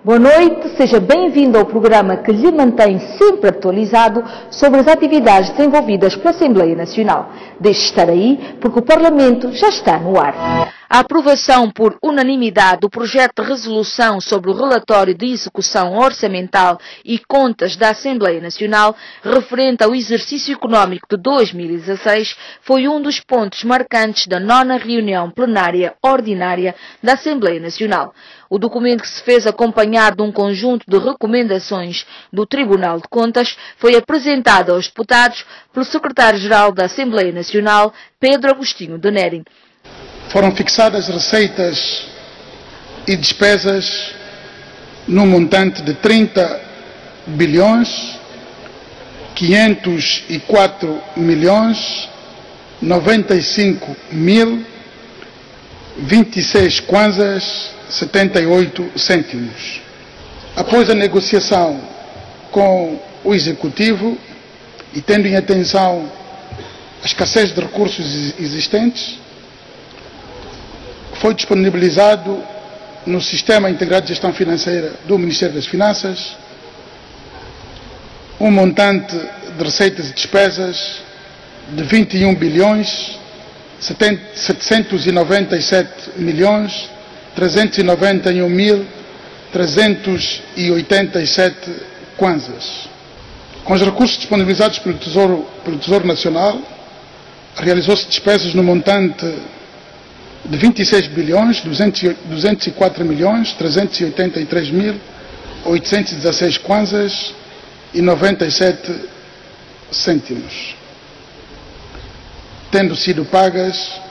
Boa noite, seja bem-vindo ao programa que lhe mantém sempre atualizado sobre as atividades desenvolvidas pela Assembleia Nacional. Deixe estar aí, porque o Parlamento já está no ar. A aprovação por unanimidade do projeto de resolução sobre o relatório de execução orçamental e contas da Assembleia Nacional referente ao exercício económico de 2016 foi um dos pontos marcantes da 9ª reunião plenária ordinária da Assembleia Nacional. O documento, que se fez acompanhado de um conjunto de recomendações do Tribunal de Contas, foi apresentado aos deputados pelo secretário-geral da Assembleia Nacional, Pedro Agostinho de Neri. Foram fixadas receitas e despesas num montante de 30 bilhões 504 milhões 95 mil 26 kwanzas 78 cêntimos. Após a negociação com o Executivo e tendo em atenção a escassez de recursos existentes, foi disponibilizado no Sistema Integrado de Gestão Financeira do Ministério das Finanças um montante de receitas e despesas de 21 bilhões 797 milhões 391 mil 387 kwanzas. Com os recursos disponibilizados pelo Tesouro Nacional, realizou-se despesas no montante de 26 bilhões 204 milhões 383 mil 816 kwanzas e 97 cêntimos, tendo sido pagas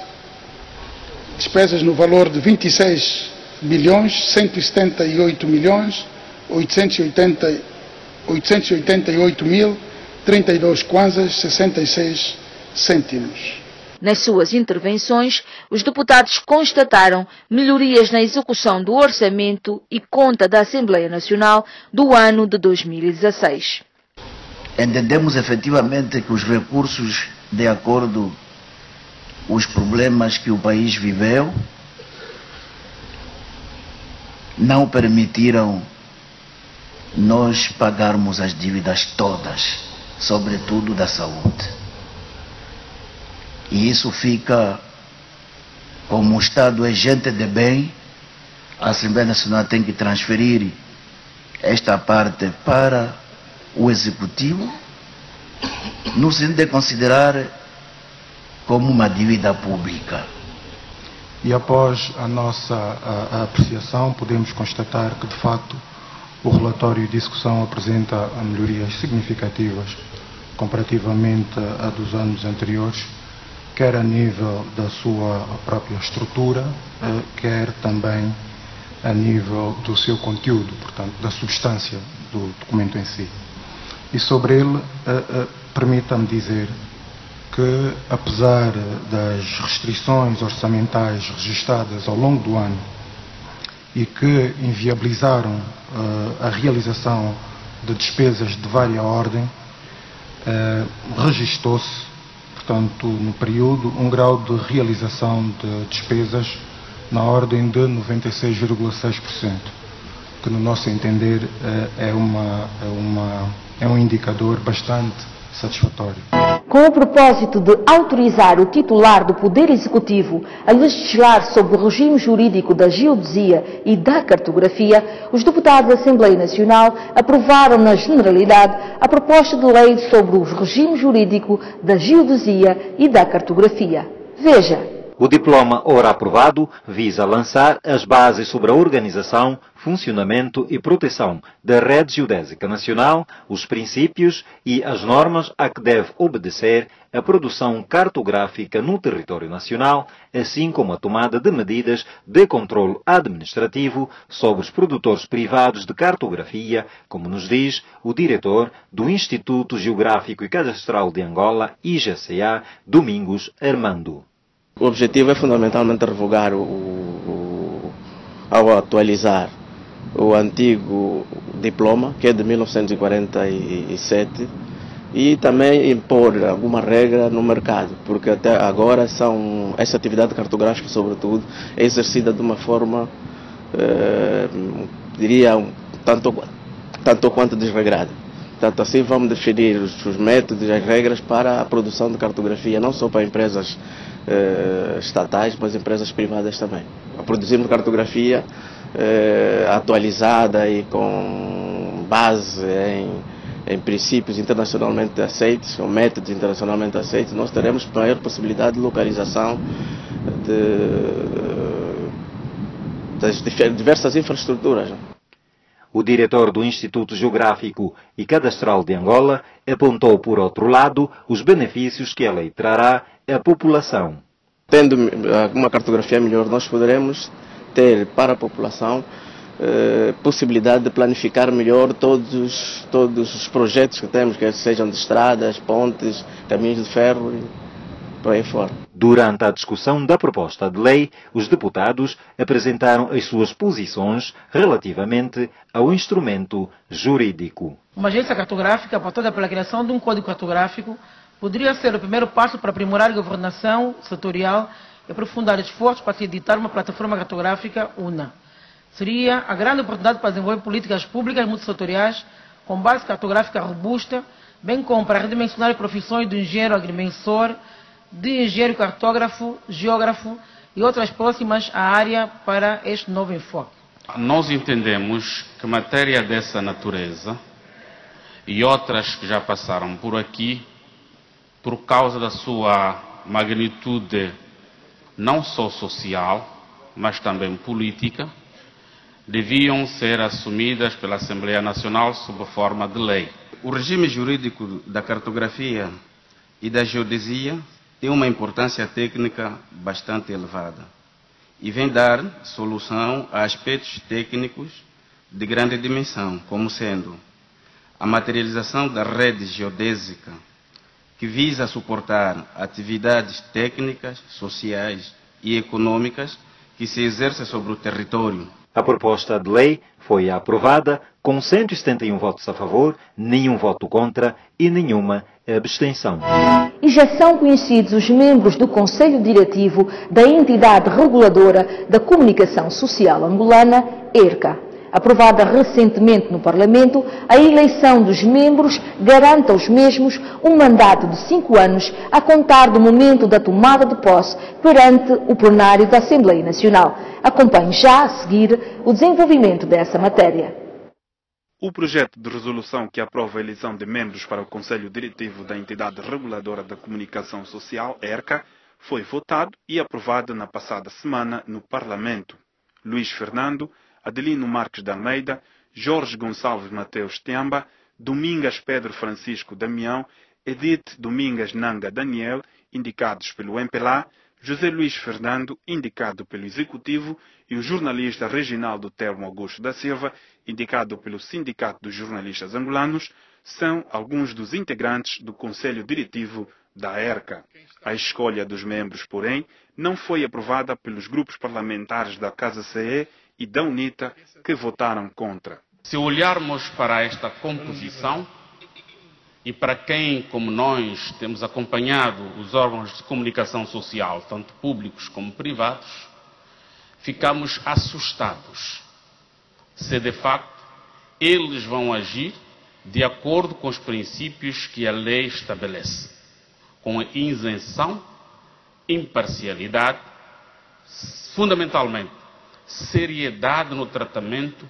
despesas no valor de 26 bilhões 178 milhões 888 mil 32 kwanzas 66 cêntimos. Nas suas intervenções, os deputados constataram melhorias na execução do orçamento e conta da Assembleia Nacional do ano de 2016. Entendemos efetivamente que os recursos, de acordo com os problemas que o país viveu, não permitiram nós pagarmos as dívidas todas, sobretudo da saúde. E isso fica, como o Estado é gente de bem, a Assembleia Nacional tem que transferir esta parte para o Executivo, no sentido de considerar como uma dívida pública. E após a nossa apreciação, podemos constatar que, de facto, o relatório de execução apresenta melhorias significativas comparativamente a dos anos anteriores, quer a nível da sua própria estrutura, quer também a nível do seu conteúdo, portanto, da substância do documento em si. E sobre ele, permita-me dizer que, apesar das restrições orçamentais registadas ao longo do ano e que inviabilizaram a realização de despesas de vária ordem, registou-se, portanto, no período, um grau de realização de despesas na ordem de 96,6%, que, no nosso entender, é um indicador bastante satisfatório. Com o propósito de autorizar o titular do Poder Executivo a legislar sobre o regime jurídico da geodesia e da cartografia, os deputados da Assembleia Nacional aprovaram na generalidade a proposta de lei sobre o regime jurídico da geodesia e da cartografia. Veja. O diploma, ora aprovado, visa lançar as bases sobre a organização, funcionamento e proteção da rede geodésica nacional, os princípios e as normas a que deve obedecer a produção cartográfica no território nacional, assim como a tomada de medidas de controle administrativo sobre os produtores privados de cartografia, como nos diz o diretor do Instituto Geográfico e Cadastral de Angola, IGCA, Domingos Armando. O objetivo é fundamentalmente revogar ao atualizar o antigo diploma, que é de 1947, e também impor alguma regra no mercado, porque até agora essa atividade cartográfica, sobretudo, é exercida de uma forma, diria, tanto quanto desregrada. Portanto, assim vamos definir os métodos e as regras para a produção de cartografia, não só para empresas estatais, mas empresas privadas também. Produzimos cartografia atualizada e com base em princípios internacionalmente aceitos, ou métodos internacionalmente aceitos, nós teremos maior possibilidade de localização das diversas infraestruturas. O diretor do Instituto Geográfico e Cadastral de Angola apontou, por outro lado, os benefícios que a lei trará à população. Tendo uma cartografia melhor, nós poderemos ter para a população possibilidade de planificar melhor todos os projetos que temos, que sejam de estradas, pontes, caminhos de ferro e por aí fora. Durante a discussão da proposta de lei, os deputados apresentaram as suas posições relativamente ao instrumento jurídico. Uma agência cartográfica, apostada pela criação de um código cartográfico, poderia ser o primeiro passo para aprimorar a governação setorial e aprofundar esforços para se editar uma plataforma cartográfica UNA. Seria a grande oportunidade para desenvolver políticas públicas multissetoriais com base cartográfica robusta, bem como para redimensionar profissões do engenheiro agrimensor, de engenheiro cartógrafo, geógrafo e outras próximas à área para este novo enfoque. Nós entendemos que matéria dessa natureza e outras que já passaram por aqui, por causa da sua magnitude não só social, mas também política, deviam ser assumidas pela Assembleia Nacional sob forma de lei. O regime jurídico da cartografia e da geodesia tem uma importância técnica bastante elevada e vem dar solução a aspectos técnicos de grande dimensão, como sendo a materialização da rede geodésica, que visa suportar atividades técnicas, sociais e econômicas que se exercem sobre o território. A proposta de lei foi aprovada com 171 votos a favor, nenhum voto contra e nenhuma abstenção. E já são conhecidos os membros do Conselho Diretivo da entidade reguladora da comunicação social angolana, ERCA. Aprovada recentemente no Parlamento, a eleição dos membros garante aos mesmos um mandato de 5 anos a contar do momento da tomada de posse perante o plenário da Assembleia Nacional. Acompanhe já a seguir o desenvolvimento dessa matéria. O projeto de resolução que aprova a eleição de membros para o Conselho Diretivo da entidade reguladora da comunicação social, ERCA, foi votado e aprovado na passada semana no Parlamento. Luís Fernando, Adelino Marques de Almeida, Jorge Gonçalves Mateus Temba, Domingas Pedro Francisco Damião, Edith Domingas Nanga Daniel, indicados pelo MPLA, José Luís Fernando, indicado pelo Executivo, e o jornalista Reginaldo Telmo Augusto da Silva, indicado pelo Sindicato dos Jornalistas Angolanos, são alguns dos integrantes do Conselho Diretivo da ERCA. A escolha dos membros, porém, não foi aprovada pelos grupos parlamentares da Casa CE e da UNITA, que votaram contra. Se olharmos para esta composição, e para quem, como nós, temos acompanhado os órgãos de comunicação social, tanto públicos como privados, ficamos assustados se, de facto, eles vão agir de acordo com os princípios que a lei estabelece, com isenção, imparcialidade, fundamentalmente, seriedade no tratamento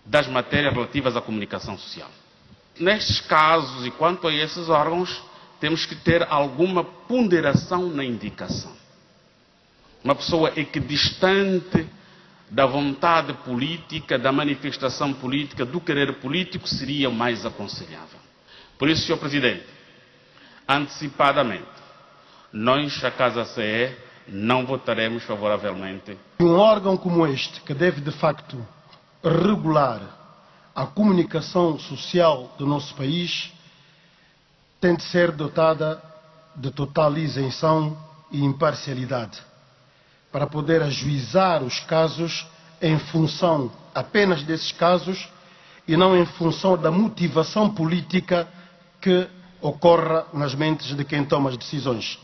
das matérias relativas à comunicação social. Nestes casos e quanto a esses órgãos, temos que ter alguma ponderação na indicação. Uma pessoa equidistante da vontade política, da manifestação política, do querer político, seria mais aconselhável. Por isso, Sr. Presidente, antecipadamente, nós, a Casa CE, não votaremos favoravelmente. Um órgão como este, que deve de facto regular a comunicação social do nosso país, tem de ser dotada de total isenção e imparcialidade, para poder ajuizar os casos em função apenas desses casos e não em função da motivação política que ocorra nas mentes de quem toma as decisões.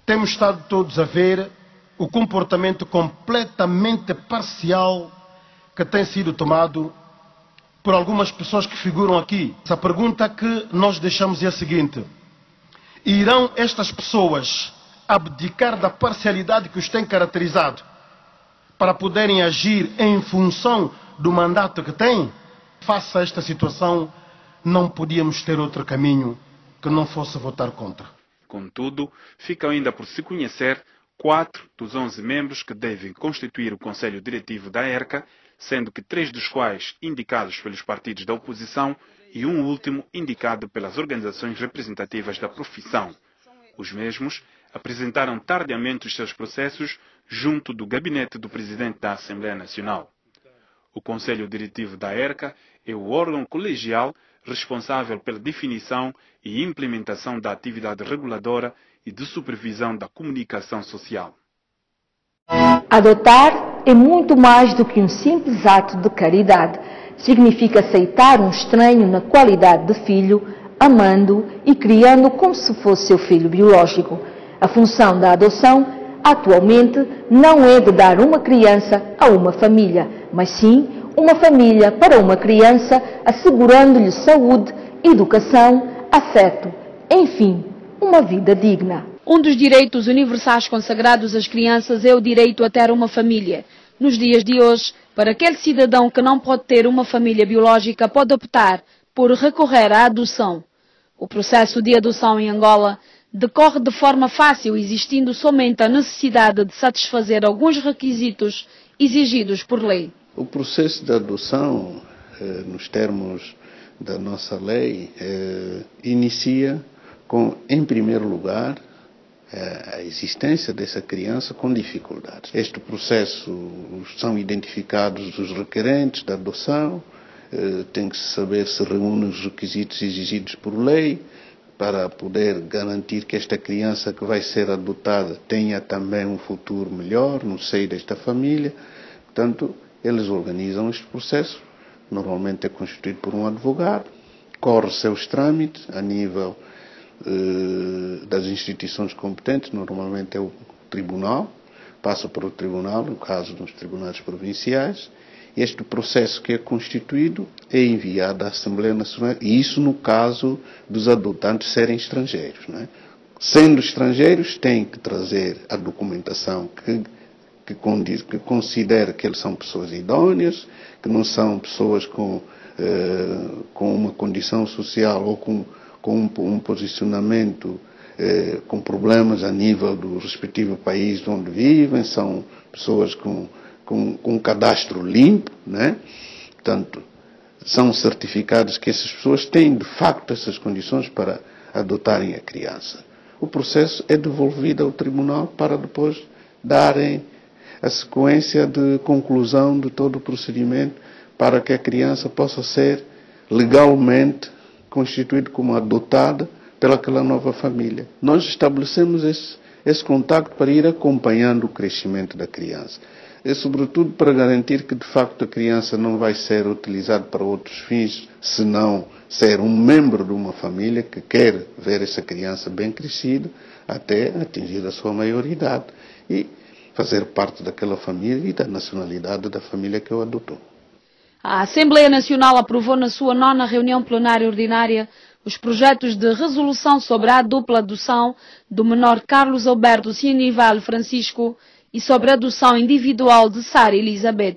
Temos estado todos a ver o comportamento completamente parcial que tem sido tomado por algumas pessoas que figuram aqui. Essa pergunta que nós deixamos é a seguinte: irão estas pessoas abdicar da parcialidade que os tem caracterizado para poderem agir em função do mandato que têm? Face a esta situação, não podíamos ter outro caminho que não fosse votar contra. Contudo, ficam ainda por se conhecer 4 dos 11 membros que devem constituir o Conselho Diretivo da ERCA, sendo que 3 dos quais indicados pelos partidos da oposição e um último indicado pelas organizações representativas da profissão. Os mesmos apresentaram tardiamente os seus processos junto do gabinete do presidente da Assembleia Nacional. O Conselho Diretivo da ERCA é o órgão colegial responsável pela definição e implementação da atividade reguladora e de supervisão da comunicação social. Adotar é muito mais do que um simples ato de caridade. Significa aceitar um estranho na qualidade de filho, amando e criando como se fosse seu filho biológico. A função da adoção, atualmente, não é de dar uma criança a uma família, mas sim uma família para uma criança, assegurando-lhe saúde, educação, afeto, enfim, uma vida digna. Um dos direitos universais consagrados às crianças é o direito a ter uma família. Nos dias de hoje, para aquele cidadão que não pode ter uma família biológica, pode optar por recorrer à adoção. O processo de adoção em Angola decorre de forma fácil, existindo somente a necessidade de satisfazer alguns requisitos exigidos por lei. O processo de adoção, nos termos da nossa lei, inicia com, em primeiro lugar, a existência dessa criança com dificuldades. Este processo são identificados os requerentes da adoção, tem que se saber se reúne os requisitos exigidos por lei para poder garantir que esta criança que vai ser adotada tenha também um futuro melhor no seio desta família. Portanto, eles organizam este processo, normalmente é constituído por um advogado, corre seus trâmites a nível das instituições competentes, normalmente é o tribunal, passa para o tribunal, no caso dos tribunais provinciais. Este processo que é constituído é enviado à Assembleia Nacional, e isso no caso dos adotantes serem estrangeiros, não é? Sendo estrangeiros, têm que trazer a documentação que considera que eles são pessoas idôneas, que não são pessoas com uma condição social ou com um posicionamento com problemas a nível do respectivo país onde vivem, são pessoas com um cadastro limpo, né? Portanto, são certificados que essas pessoas têm de facto essas condições para adotarem a criança. O processo é devolvido ao tribunal para depois darem a sequência de conclusão de todo o procedimento para que a criança possa ser legalmente constituída como adotada pelaquela nova família. Nós estabelecemos esse contacto para ir acompanhando o crescimento da criança. É sobretudo para garantir que de facto a criança não vai ser utilizada para outros fins, senão ser um membro de uma família que quer ver essa criança bem crescida até atingir a sua maioridade e fazer parte daquela família e da nacionalidade da família que o adotou. A Assembleia Nacional aprovou na sua 9ª reunião plenária ordinária os projetos de resolução sobre a dupla adoção do menor Carlos Alberto Cianival Francisco e sobre a adoção individual de Sara Elizabeth.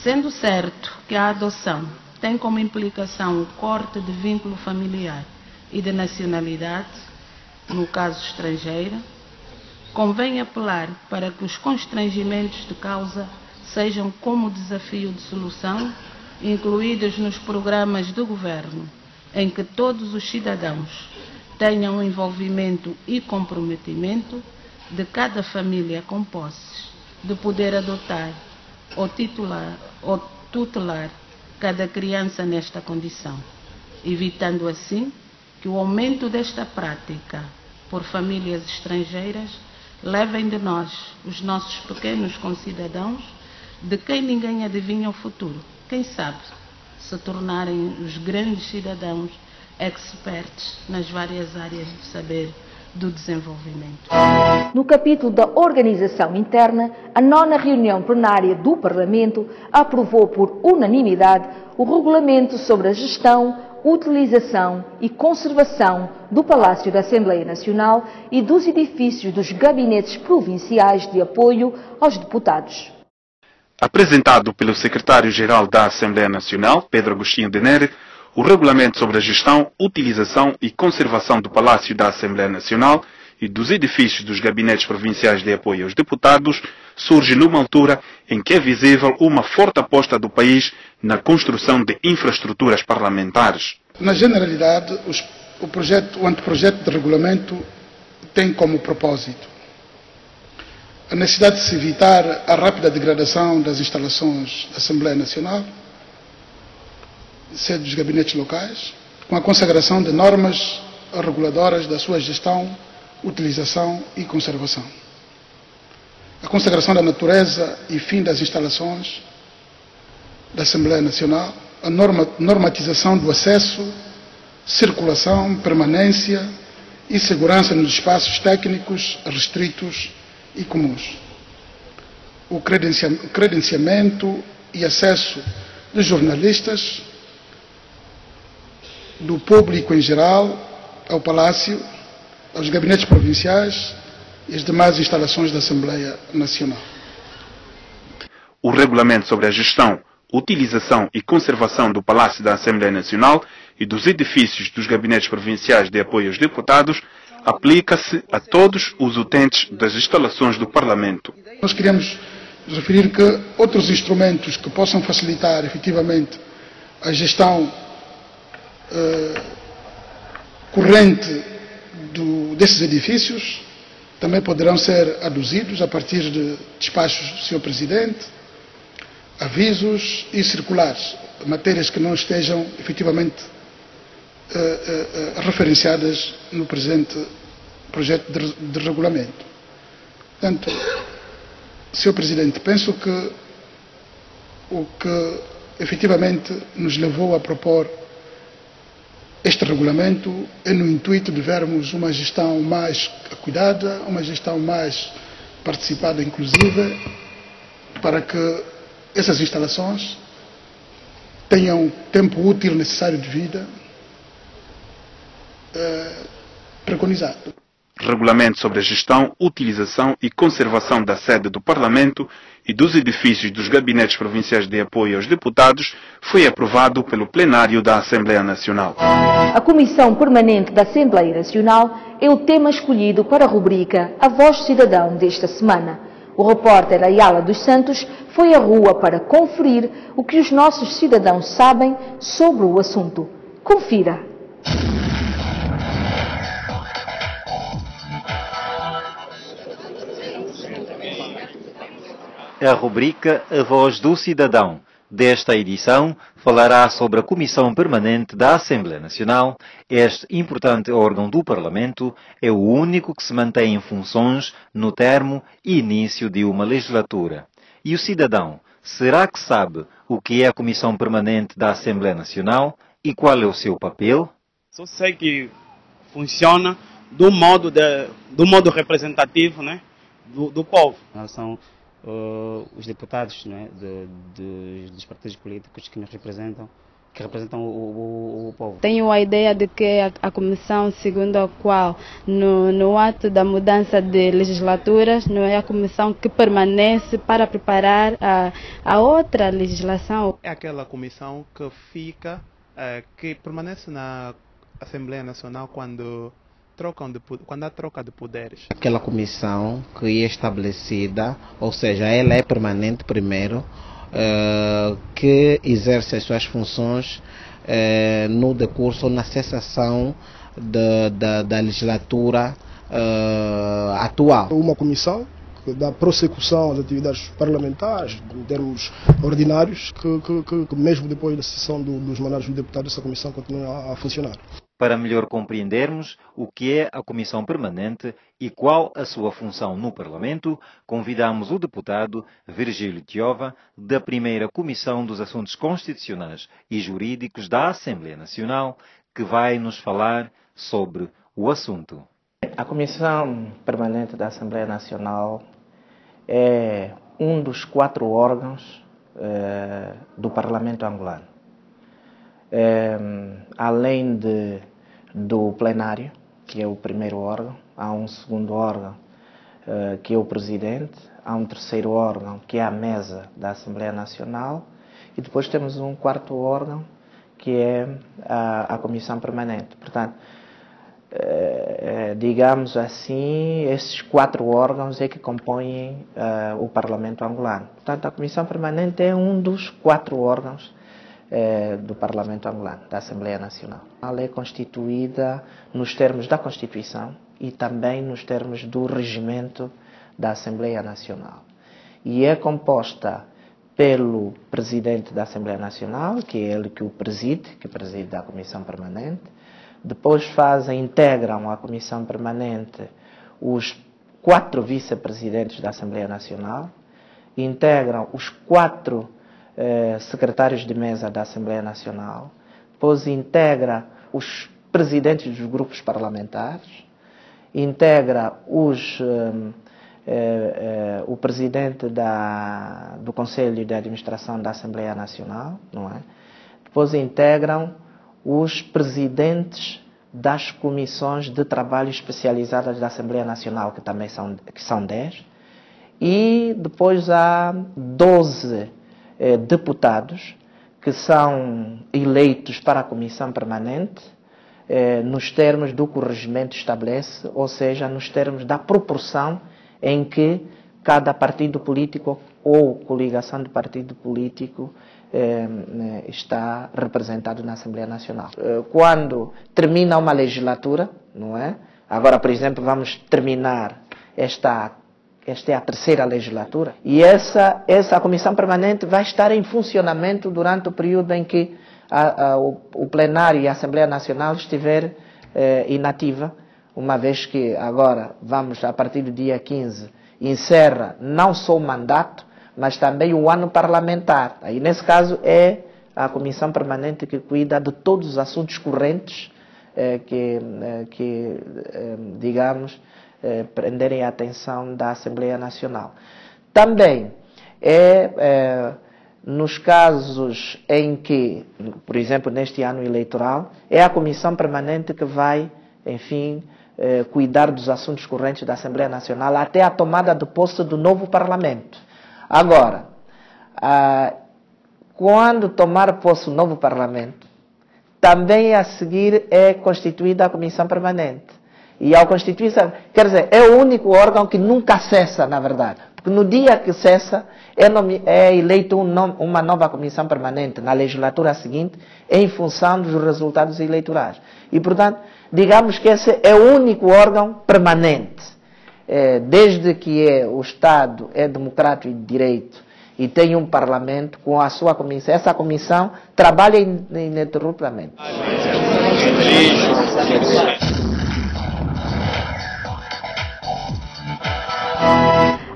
Sendo certo que a adoção tem como implicação o corte de vínculo familiar e de nacionalidade, no caso estrangeira, convém apelar para que os constrangimentos de causa sejam como desafio de solução incluídos nos programas do governo, em que todos os cidadãos tenham envolvimento e comprometimento de cada família com posses, de poder adotar ou tutelar cada criança nesta condição, evitando assim que o aumento desta prática por famílias estrangeiras levem de nós, os nossos pequenos concidadãos, de quem ninguém adivinha o futuro, quem sabe, se tornarem os grandes cidadãos expertos nas várias áreas do saber do desenvolvimento. No capítulo da organização interna, a 9ª reunião plenária do Parlamento aprovou por unanimidade o regulamento sobre a gestão, utilização e conservação do Palácio da Assembleia Nacional e dos edifícios dos gabinetes provinciais de apoio aos deputados. Apresentado pelo secretário-geral da Assembleia Nacional, Pedro Agostinho de Neri, o regulamento sobre a gestão, utilização e conservação do Palácio da Assembleia Nacional e dos edifícios dos gabinetes provinciais de apoio aos deputados surge numa altura em que é visível uma forte aposta do país na construção de infraestruturas parlamentares. Na generalidade, o anteprojeto de regulamento tem como propósito a necessidade de se evitar a rápida degradação das instalações da Assembleia Nacional, sede dos gabinetes locais, com a consagração de normas reguladoras da sua gestão, utilização e conservação. A consagração da natureza e fim das instalações da Assembleia Nacional, a normatização do acesso, circulação, permanência e segurança nos espaços técnicos restritos e comuns. O credenciamento e acesso dos jornalistas, do público em geral, ao Palácio, aos gabinetes provinciais e as demais instalações da Assembleia Nacional. O regulamento sobre a gestão, utilização e conservação do Palácio da Assembleia Nacional e dos edifícios dos gabinetes provinciais de apoio aos deputados aplica-se a todos os utentes das instalações do Parlamento. Nós queríamos referir que outros instrumentos que possam facilitar efetivamente a gestão corrente desses edifícios também poderão ser aduzidos a partir de despachos do Sr. Presidente, avisos e circulares, matérias que não estejam efetivamente referenciadas no presente projeto de regulamento. Portanto, Sr. Presidente, penso que o que efetivamente nos levou a propor este regulamento é no intuito de vermos uma gestão mais cuidada, uma gestão mais participada, inclusive, para que essas instalações tenham tempo útil necessário de vida preconizado. Regulamento sobre a gestão, utilização e conservação da sede do Parlamento e dos edifícios dos gabinetes provinciais de apoio aos deputados foi aprovado pelo plenário da Assembleia Nacional. A Comissão Permanente da Assembleia Nacional é o tema escolhido para a rubrica A Voz do Cidadão desta semana. O repórter Ayala dos Santos foi à rua para conferir o que os nossos cidadãos sabem sobre o assunto. Confira. A rubrica A Voz do Cidadão desta edição falará sobre a Comissão Permanente da Assembleia Nacional. Este importante órgão do Parlamento é o único que se mantém em funções no termo e início de uma legislatura. E o cidadão, será que sabe o que é a Comissão Permanente da Assembleia Nacional e qual é o seu papel? Só sei que funciona do modo representativo, né, do povo. São os deputados, né, dos partidos políticos que nos representam, que representam o povo. Tenho a ideia de que a comissão, segundo a qual no ato da mudança de legislaturas, não é a comissão que permanece para preparar a outra legislação. É aquela comissão que fica, que permanece na Assembleia Nacional quando há troca de poderes. Aquela comissão que é estabelecida, ou seja, ela é permanente primeiro, que exerce as suas funções no decurso, na cessação da legislatura atual. Uma comissão que dá prossecução às atividades parlamentares, em termos ordinários, que mesmo depois da cessação dos mandatos do deputado, essa comissão continua a funcionar. Para melhor compreendermos o que é a Comissão Permanente e qual a sua função no Parlamento, convidamos o deputado Virgílio Tiova, da primeira Comissão dos Assuntos Constitucionais e Jurídicos da Assembleia Nacional, que vai nos falar sobre o assunto. A Comissão Permanente da Assembleia Nacional é um dos 4 órgãos do Parlamento angolano. Além do plenário, que é o primeiro órgão, há um segundo órgão, que é o presidente, há um terceiro órgão, que é a mesa da Assembleia Nacional, e depois temos um quarto órgão, que é a Comissão Permanente. Portanto, digamos assim, esses 4 órgãos é que compõem o Parlamento angolano. Portanto, a Comissão Permanente é um dos 4 órgãos do Parlamento angolano, da Assembleia Nacional. Ela é constituída nos termos da Constituição e também nos termos do regimento da Assembleia Nacional. E é composta pelo Presidente da Assembleia Nacional, que é ele que preside a Comissão Permanente. Depois integram a Comissão Permanente os 4 vice-presidentes da Assembleia Nacional, integram os 4 secretários de mesa da Assembleia Nacional, depois integra os presidentes dos grupos parlamentares, integra o presidente do Conselho de Administração da Assembleia Nacional, não é? Depois integram os presidentes das comissões de trabalho especializadas da Assembleia Nacional, que também são 10, e depois há 12 deputados que são eleitos para a Comissão Permanente nos termos do que o regimento estabelece, ou seja, nos termos da proporção em que cada partido político ou coligação de partido político está representado na Assembleia Nacional. Quando termina uma legislatura, não é? Agora, por exemplo, vamos terminar esta é a 3ª legislatura, e essa Comissão Permanente vai estar em funcionamento durante o período em que o plenário e a Assembleia Nacional estiver inativa, uma vez que agora vamos, a partir do dia 15, encerra não só o mandato, mas também o ano parlamentar. Aí, nesse caso, é a Comissão Permanente que cuida de todos os assuntos correntes digamos, prenderem a atenção da Assembleia Nacional. Também nos casos em que, por exemplo, neste ano eleitoral, é a Comissão Permanente que vai, enfim, cuidar dos assuntos correntes da Assembleia Nacional até a tomada de posse do novo Parlamento. Agora, quando tomar posse o novo Parlamento, também a seguir é constituída a Comissão Permanente. E ao constituir-se, quer dizer, é o único órgão que nunca cessa, na verdade. Porque no dia que cessa, é eleito uma nova Comissão Permanente na legislatura seguinte, em função dos resultados eleitorais. E, portanto, digamos que esse é o único órgão permanente. Desde que o Estado é democrático e de direito e tem um Parlamento com a sua comissão, essa comissão trabalha ininterruptamente.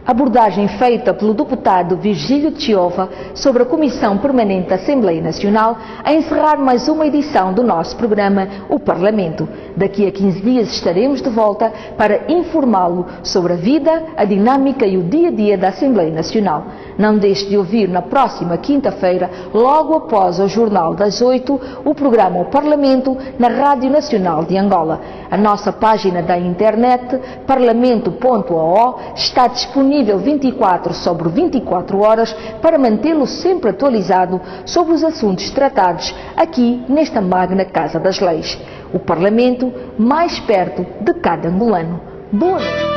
Abordagem feita pelo deputado Virgílio Tiova sobre a Comissão Permanente da Assembleia Nacional a encerrar mais uma edição do nosso programa O Parlamento. Daqui a 15 dias estaremos de volta para informá-lo sobre a vida, a dinâmica e o dia-a-dia da Assembleia Nacional. Não deixe de ouvir na próxima quinta-feira, logo após o Jornal das 8, o programa O Parlamento na Rádio Nacional de Angola. A nossa página da internet, parlamento.ao, está disponível 24 sobre 24 horas para mantê-lo sempre atualizado sobre os assuntos tratados aqui nesta magna Casa das Leis. O Parlamento mais perto de cada angolano. Boa noite.